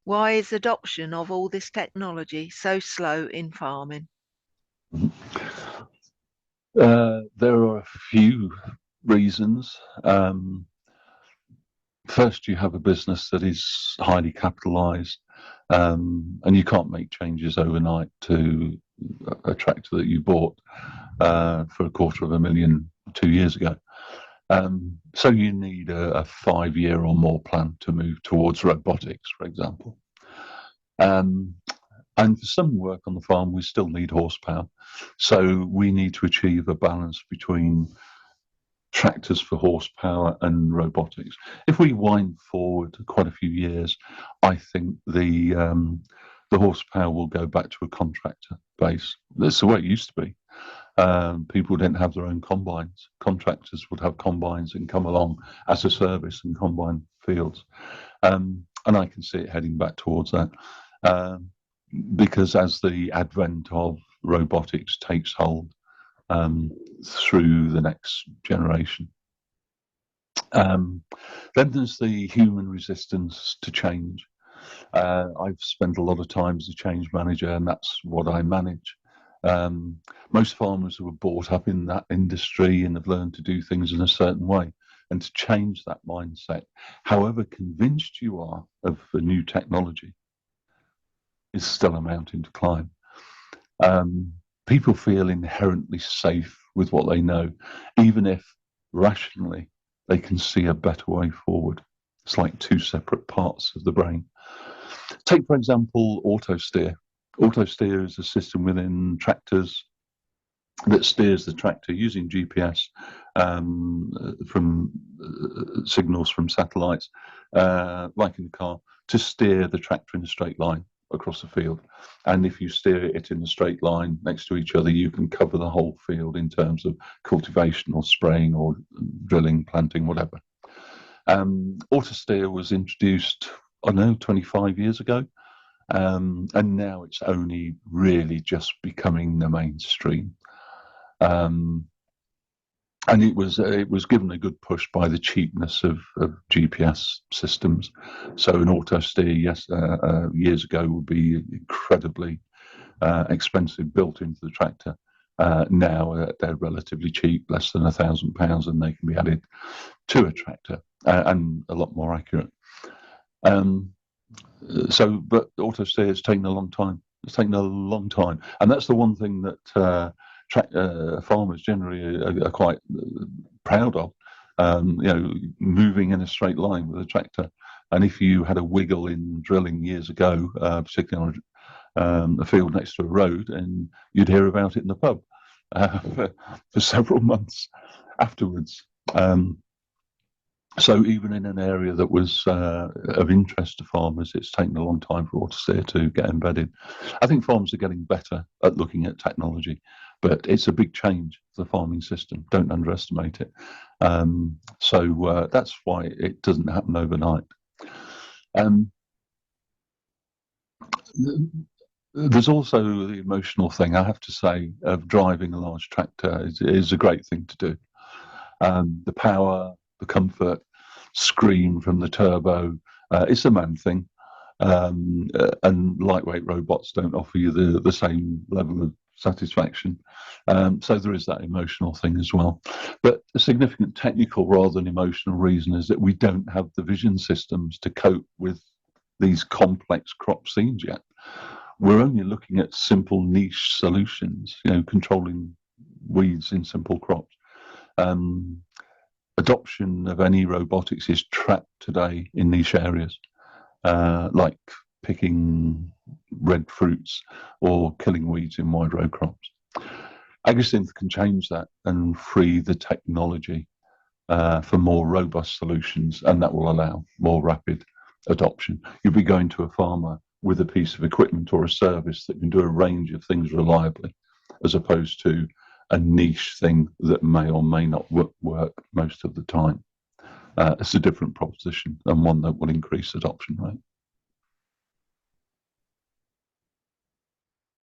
Why is adoption of all this technology so slow in farming? There are a few reasons. First, you have a business that is highly capitalized, and you can't make changes overnight to a tractor that you bought for $250,000 2 years ago. So you need a 5-year or more plan to move towards robotics, for example. And for some work on the farm, we still need horsepower. So we need to achieve a balance between tractors for horsepower and robotics. If we wind forward quite a few years, I think the horsepower will go back to a contractor base. That's the way it used to be. People didn't have their own combines. Contractors would have combines and come along as a service and combine fields. And I can see it heading back towards that. Because as the advent of robotics takes hold through the next generation. Then there's the human resistance to change. I've spent a lot of time as a change manager, and that's what I manage. Most farmers were brought up in that industry and have learned to do things in a certain way. And to change that mindset, however convinced you are of the new technology, is still a mountain to climb. People feel inherently safe with what they know, even if rationally they can see a better way forward. It's like two separate parts of the brain. Take, for example, auto steer. Auto steer is a system within tractors that steers the tractor using GPS from signals from satellites, like in the car, to steer the tractor in a straight line across the field. And if you steer it in a straight line next to each other, you can cover the whole field in terms of cultivation or spraying or drilling, planting, whatever. Auto steer was introduced, I don't know, 25 years ago. And now it's only really just becoming the mainstream. And it was given a good push by the cheapness of GPS systems. So an auto steer, years ago would be incredibly expensive, built into the tractor. Now they're relatively cheap, less than £1,000, and they can be added to a tractor and a lot more accurate. But auto steer has taken a long time. It's taken a long time, and that's the one thing that farmers generally are quite proud of. Moving in a straight line with a tractor. And if you had a wiggle in drilling years ago, particularly on a field next to a road, and you'd hear about it in the pub for several months afterwards. So even in an area that was of interest to farmers, it's taken a long time for auto steer to get embedded. I think farmers are getting better at looking at technology, but it's a big change for the farming system. Don't underestimate it. So that's why it doesn't happen overnight. There's also the emotional thing, I have to say, of driving a large tractor is a great thing to do. The power, the comfort, scream from the turbo, it's a man thing. And lightweight robots don't offer you the same level of satisfaction. So there is that emotional thing as well. But a significant technical rather than emotional reason is that we don't have the vision systems to cope with these complex crop scenes yet. We're only looking at simple niche solutions, controlling weeds in simple crops. Adoption of any robotics is trapped today in niche areas, like picking red fruits or killing weeds in wide row crops. AgriSynth can change that and free the technology for more robust solutions, and that will allow more rapid adoption. You'll be going to a farmer with a piece of equipment or a service that can do a range of things reliably, as opposed to a niche thing that may or may not work most of the time. It's a different proposition and one that will increase adoption rate.